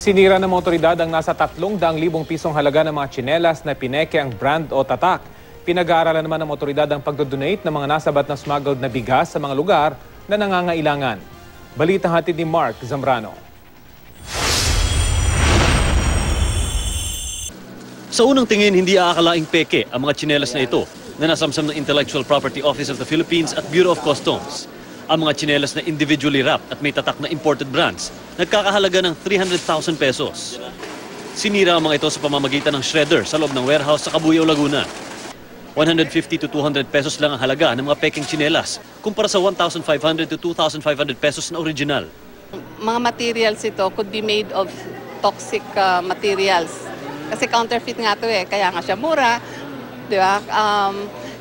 Sinira ng mga otoridad ang nasa 300,000 pisong halaga ng mga tsinelas na pineke ang brand o tatak. Pinag-aaralan naman ng otoridad ang pagdodonate ng mga nasabat na smuggled na bigas sa mga lugar na nangangailangan. Balitang hatid ni Mark Zambrano. Sa unang tingin, hindi aakalaing peke ang mga tsinelas na ito na nasamsam ng Intellectual Property Office of the Philippines at Bureau of Customs. Ang mga tsinelas na individually wrapped at may tatak na imported brands, nagkakahalaga ng 300,000 pesos. Sinira ang mga ito sa pamamagitan ng shredder sa loob ng warehouse sa Cabuyao, Laguna. 150 to 200 pesos lang ang halaga ng mga peking tsinelas, kumpara sa 1,500 to 2,500 pesos na original. Mga materials ito could be made of toxic materials. Kasi counterfeit nga ito kaya nga siya mura, di ba?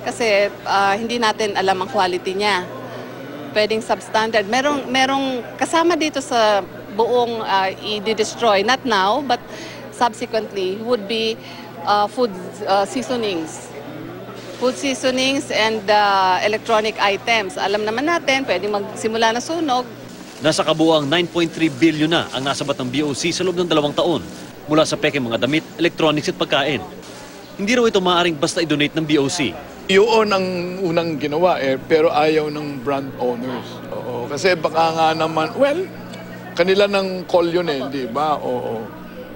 Kasi hindi natin alam ang quality niya. Pwedeng substandard. Merong kasama dito sa buong i-destroy, not now, but subsequently, would be food seasonings. Food seasonings and electronic items. Alam naman natin, pwedeng magsimula na sunog. Nasa kabuuang 9.3 billion na ang nasabat ng BOC sa loob ng 2 taon mula sa peking mga damit, electronics at pagkain. Hindi raw ito maaaring basta i-donate ng BOC. Yun ang unang ginawa pero ayaw ng brand owners. Oo, kasi baka nga naman, well, kanila ng call yun di ba? Oo.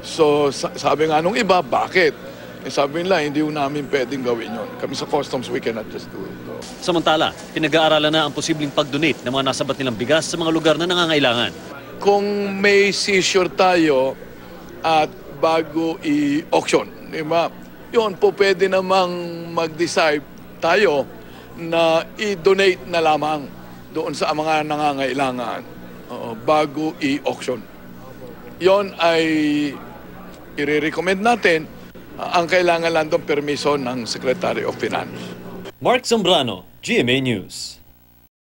So sabi nga nung iba, bakit? Sabi nila, hindi namin pwedeng gawin yun. Kami sa customs, we cannot just do it. Samantala, pinag-aaralan na ang posibleng pag-donate ng mga nasabat nilang bigas sa mga lugar na nangangailangan. Kung may seizure tayo at bago i-auction, di ba? Yun po pwede namang mag-decide tayo na i-donate na lamang doon sa mga nangangailangan bago i-auction. Yon ay i-recommend natin. Ang kailangan lang doon permiso ng Secretary of Finance. Mark Zambrano, GMA News.